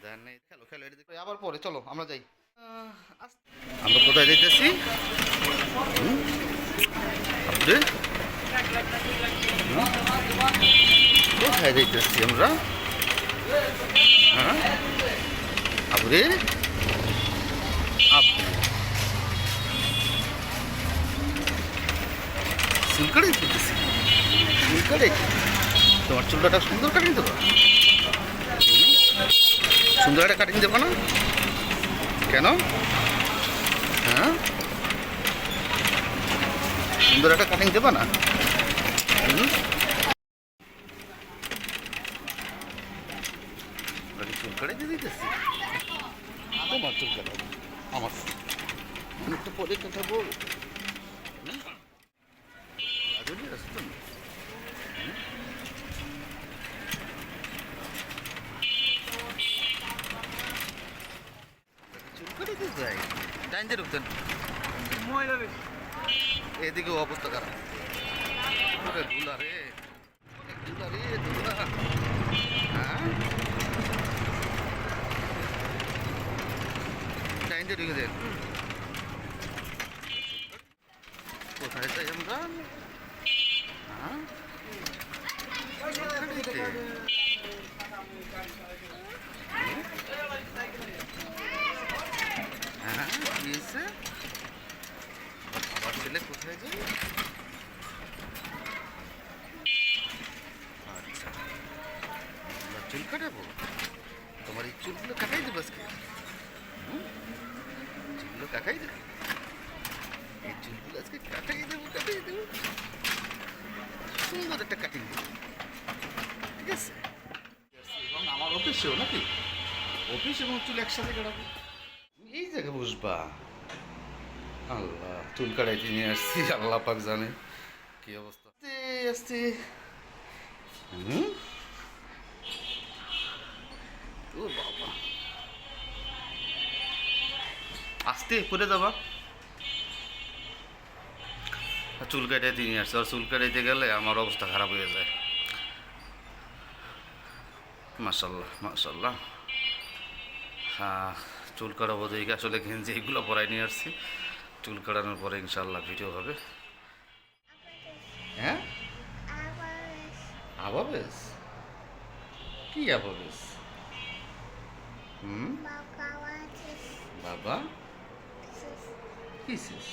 খেলো খেলো, এটা দেখো আবার পরে চলো আমরা যাই। আমরা কোথায় যাইতেছি? রে, কোথায় যাইতেছি আমরা? হ্যাঁ আবুরে, আবু চুল কাটাই দিতেছি, চুল কাটাই। তোমার চুলটা সুন্দর কাটিং দেবো, সুন্দর একটা কাটিং দেবো না কেন? হ্যাঁ সুন্দর একটা কাটিং দেবো না? চুল কাটাই দিয়ে দিতেছি, তোমার চুল কাটাবো, আমার অনেকটা পরে কাটাবো। চুল কাটাই দিয়ে যাই, টাইম দিয়ে ঢুকতেন, এদিকে অবস্থা খারাপ। ওরে ধুলা রে, ধুলা রে ধুলা। হ্যাঁ টাইম দিয়ে ঢুকে দেন। কোথায় যাই আমরা? হ্যাঁ হ্যাঁ কি হয়েছে? আমার ছেলে কোথায় যাই? আচ্ছা আমরা চুল কাটাবো, তোমার এই চুলগুলো কাটাই দেবো আজকে। চুলগুলো কাটাই দেবো, এই চুলগুলো আজকে কাটাই দেবো, কাটাই দেবো, সুন্দর একটা কাটিং দেবো, ঠিক আছে? এবং আমার অফিসেও নাকি, অফিস এবং চুল একসাথে কাটাবো, এই জায়গায় বসবা। আল্লাহ, চুল কাটাইতে নিয়ে আসছি, আল্লাহ পাক জানে কি অবস্থা। আস্তে আস্তে, ও বাবা, আস্তে পরে যাবা। চুল কাটাইতে নিয়ে আসছে, আর চুল কাটাইতে গেলে আমার অবস্থা খারাপ হয়ে যায়। মাশাল্লাহ মাশাল্লাহ। হ্যাঁ চুল কাটাবো দেখে আসলে গেঞ্জি এইগুলো পরাই নিয়ে আসছি, চুল কাটানোর পরে ইনশাল্লাহ ভিডিও হবে। হ্যাঁ আবাবেশ, কি আবাবেশ? হুম বাবা কি শেষ?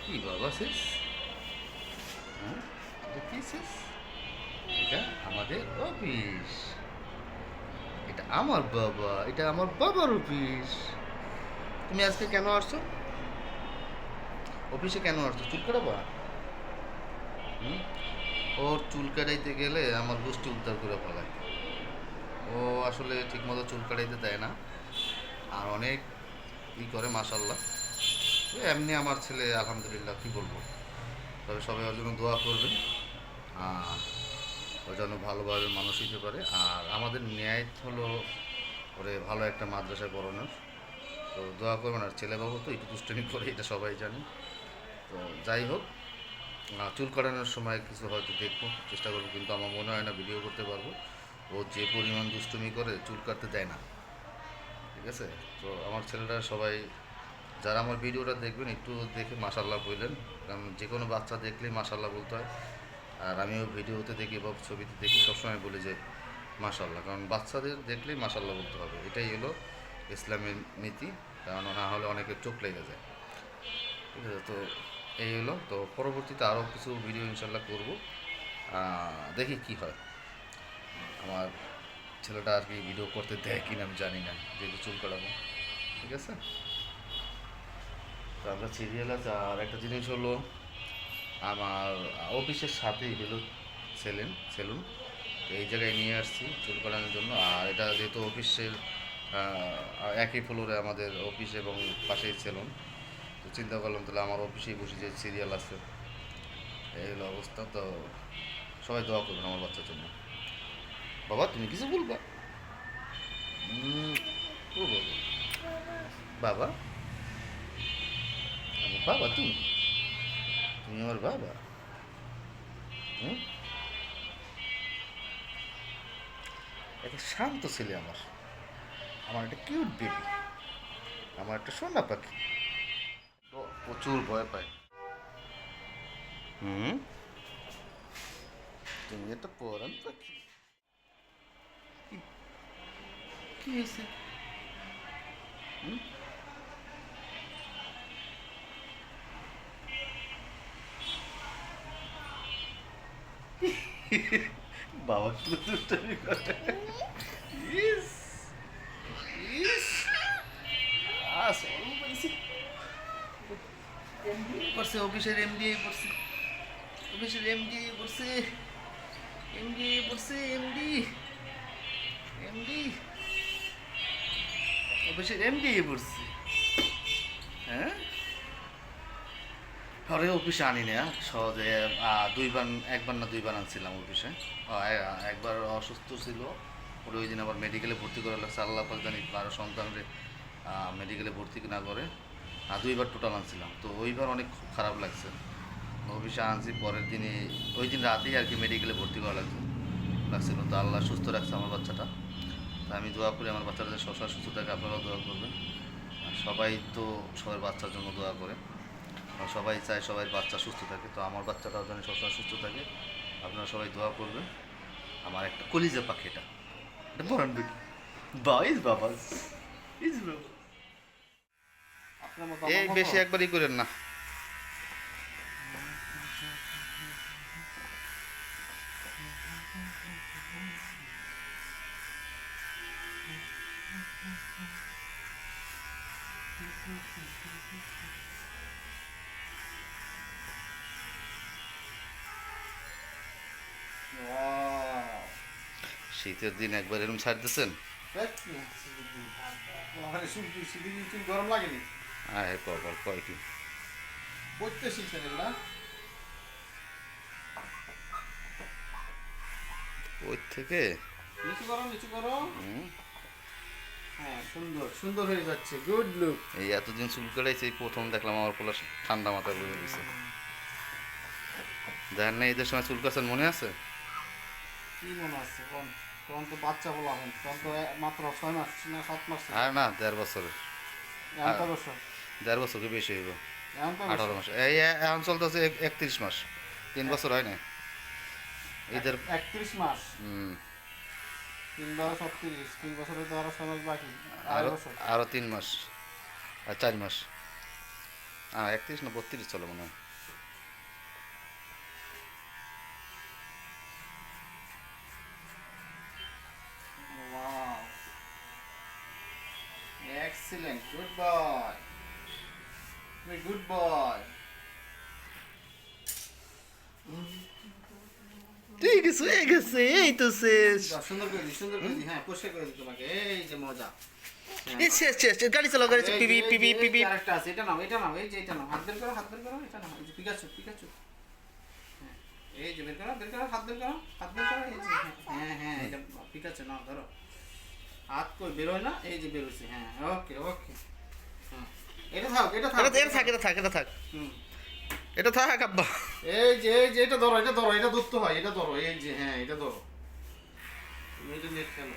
কি বাবা শেষ? হ্যাঁ এটা কি শেষ? এটা আমাদের অফিস, এটা আমার বাবা, এটা আমার বাবার অফিস। তুমি আজকে কেন আসছো অফিসে? কেন আসছো? চুল কাটাবা? হুম, ওর চুল কাটাইতে গেলে আমার গোষ্ঠী উদ্ধার করে ফেলায়। ও আসলে ঠিকমতো চুল কাটাইতে দেয় না, আর অনেক করে মাশাল্লাহ। এমনি আমার ছেলে আলহামদুলিল্লাহ, কি বলবো। তবে সবাই ওর জন্য দোয়া করবেন, আর ও যেন ভালোভাবে মানুষ হতে পারে। আর আমাদের ন্যায় হলো ওরে ভালো একটা মাদ্রাসায় পড়ানোর, তো দোয়া করবেন। আর ছেলেবাবু তো একটু দুষ্টামি করে, এটা সবাই জানে। তো যাই হোক, চুল কাটানোর সময় কিছু হয়তো দেখবো, চেষ্টা করবো, কিন্তু আমার মনে হয় না ভিডিও করতে পারবো। ও যে পরিমাণ দুষ্টুমি করে, চুল কাটতে দেয় না, ঠিক আছে? তো আমার ছেলেরা সবাই, যারা আমার ভিডিওটা দেখবেন একটু দেখে মাশাল্লাহ বললেন, কারণ যে কোনো বাচ্চা দেখলেই মাশাল্লাহ বলতে হয়। আর আমিও ভিডিওতে দেখি বা ছবিতে দেখি, সবসময় বলি যে মাশাল্লাহ, কারণ বাচ্চাদের দেখলেই মাশাল্লাহ বলতে হবে, এটাই হলো ইসলামের নীতি। কারণ না হলে অনেকের চোখ লেগে যায়, ঠিক আছে? তো এই হলো, তো পরবর্তীতে আরও কিছু ভিডিও ইনশাল্লাহ করবো, দেখি কি হয়। আমার ছেলেটা আর কি ভিডিও করতে দেয় কিনা আমি জানি না, যেহেতু চুল কাটাবো, ঠিক আছে? তো আমরা সিরিয়াল আছে। আর একটা জিনিস হলো, আমার অফিসের সাথেই হলো সেলুন সেলুন, তো এই জায়গায় নিয়ে আসছি চুল কাটানোর জন্য। আর এটা যেহেতু অফিসের একই ফ্লোরে আমাদের অফিস এবং পাশেই সেলুন, তো চিন্তা করলাম তাহলে আমার অফিসেই বসে যে সিরিয়াল আছে, এই হলো অবস্থা। তো সবাই দোয়া করবেন আমার বাচ্চার জন্য। বাবা তুমি কিছু বলবা? ও বাবা, বাবা, আমার বাবা, তুমি তুমি আমার বাবা। হুম, এত শান্ত ছেলে আমার, আমার একটা কিউট বেবি, আমার একটা সোনা পাখি। প্রচুর ভয় পায়। হুম, তুমি একটা পরান পাখি। কি হয়েছে? হুম? বাবা একটু দুষ্টামি করে। ইস, ইস, সরম পাইছি। এমবিএ করছে, অফিসের এমবিএ করছে, অফিসের এমবিএ করছে, এমবিএ করছে, এমডি, এমডি, অফিসের এমবিএ করছে। হ্যাঁ, পরে অফিসে আনি না সহজে। দুইবার, একবার না দুইবার আনছিলাম অফিসে। একবার অসুস্থ ছিল, ওর ওই দিন আবার মেডিকেলে ভর্তি করা লাগছে। আল্লাহ পাক জানি কারো সন্তানরে মেডিকেলে ভর্তি না করে। দুইবার টোটাল আনছিলাম, তো ওইবার অনেক খুব খারাপ লাগছে। অফিসে আনছি পরের দিনই, ওই দিন রাতেই আর কি মেডিকেলে ভর্তি করা লাগছিল। তো আল্লাহ সুস্থ রাখছে আমার বাচ্চাটা। তো আমি দোয়া করি আমার বাচ্চাটা যে সবসময় সুস্থ থাকে, আপনারাও দোয়া করবেন। আর সবাই তো সবার বাচ্চার জন্য দোয়া করে, আর সবাই চায় সবাই বাচ্চা সুস্থ থাকে। তো আমার বাচ্চাটাও যেন সবসময় সুস্থ থাকে, আপনারা সবাই দোয়া করবেন। আমার একটা কলিজা পাখি, এটা বরান বেটি বাইস বাবা, এই বেশি একবারই করেন না। শীতের দিন একবার এরকম ছাড়তেছেন। গরম লাগেনি? আয় বাবা, কয় কি করতে শিখছেন এগুলা? ওই থেকে নিচু করো, নিচু করো। হ্যাঁ, সুন্দর সুন্দর হয়ে যাচ্ছে, গুড লুক। এই এতদিন চুল কাটাইছে, এই প্রথম দেখলাম আমার পোলা ঠান্ডা মাথায় বয়ে গেছে। দেখেন না ঈদের সময় চুল কাছেন, মনে আছে? কি মনে আছে কোন? তখন তো বাচ্চা বলা হন, তখন তো মাত্র 6 মাস না 7 মাস। আর না 1.5 বছরের, এখন তো বছর, 1.5 বছরকে বেশি হইব। এখন তো 18 মাস, এই এখন চলতেছে 31 মাস, 3 বছর হয় না ঈদের। 31 মাস, হুম, 3 বার 36, 3 বছরে তো আরো 6 মাস বাকি, আরো 2 বছর। আরো 3 মাস আর 4 মাস। 31 না 32 চলে মনে হয়। ওয়াও, এক্সিলেন্ট, গুড বয়, তুমি গুড বয়। ঠিক আছে, হয়ে গেছে, এই তো শেষ। সুন্দর করে দি, সুন্দর করে দি। হ্যাঁ, পরিষ্কার করে দি তোমাকে। এই যে মজা। এই শেষ শেষ, গাড়ি চালাও, গাড়ি চালাও, পিপি পিপি পিপি। আরেকটা আছে, এটা নাও, এটা নাও, এই যে এটা নাও, হাত বের করো, হাত বের করো, এটা নাও, এই যে পিকাচু, পিকাচু। হ্যাঁ, এই যে বের করো, বের করো, হাত বের করো, হাত বের করো, এই যে হ্যাঁ হ্যাঁ, এটা পিকাচু নাও, ধরো। হাত কই বের হয় না, এই যে বের হইছে। হ্যাঁ, ওকে ওকে। হ্যাঁ, এটা থাক, এটা থাক, এটা থাক, এটা থাক, এটা থাক, হুম, এটা থাক আব্বা। এই যে এটা ধরো, এটা ধরো, এটা ধরতে হয়, এটা ধরো, এই যে হ্যাঁ, এটা ধরো, তুমি এটা নিয়ে খেলো।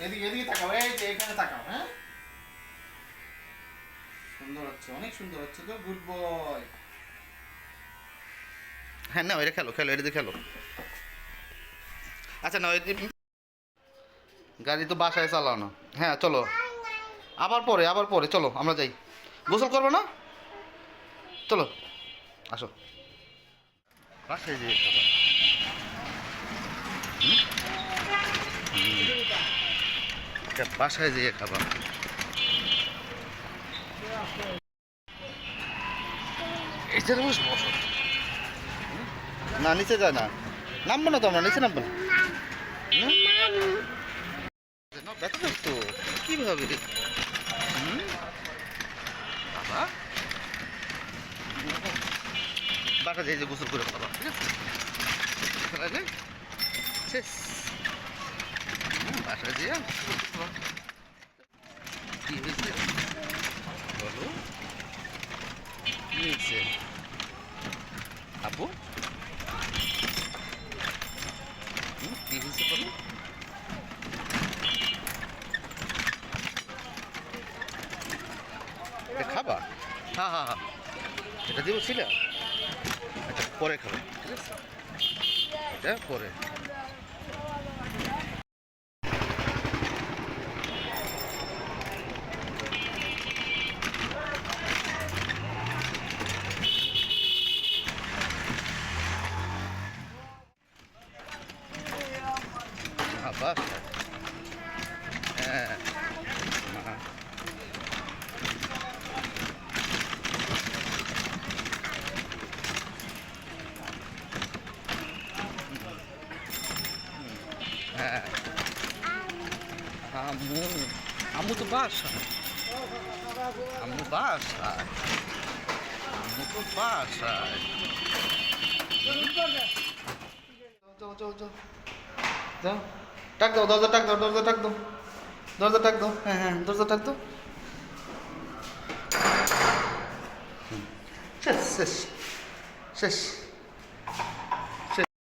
এদিকে এদিকে তাকাও, এই যে এখানে তাকাও। হ্যাঁ, সুন্দর হচ্ছে, অনেক সুন্দর হচ্ছে তো, গুড বয়। হ্যাঁ না, এটা খেলো, খেলো, এটা দিয়ে খেলো। আচ্ছা না, গাড়ি তো বাসায় চালাও না। হ্যাঁ চলো, আবার পরে, আবার পরে চলো আমরা যাই। গোসল করবো না? চলো আসো, বাসায় যেয়ে খাবা। বাসায় যেয়ে খাবা। এখানে বসো, বসো। না নিচে যায় না, নামবো না তো আমরা, নিচে নামবো না। না, ব্যথা থাকতো কীভাবে বাবা, বাসা যাই যে গোসল করে খাবা, ঠিক আছে? শেষ, বাসা যেয়ে কি হয়েছে? হ্যাঁ হ্যাঁ হ্যাঁ, এটা দিব ছিল, এটা পরে খাবে, ঠিক আছে, এটা পরে। বাস, হ্যাঁ, হ্যাঁ। হ্যাঁ, আম্মু, আম্মু তো বাসায়, আম্মু বাসায়, আম্মু তো বাসায়। যাও যাও যাও যাও, টাক দাও, দরজা টাক দাও, দরজা টাক দাও, দরজা টাক দাও, হ্যাঁ হ্যাঁ, দরজা টাক দাও। শেষ শেষ শেষ।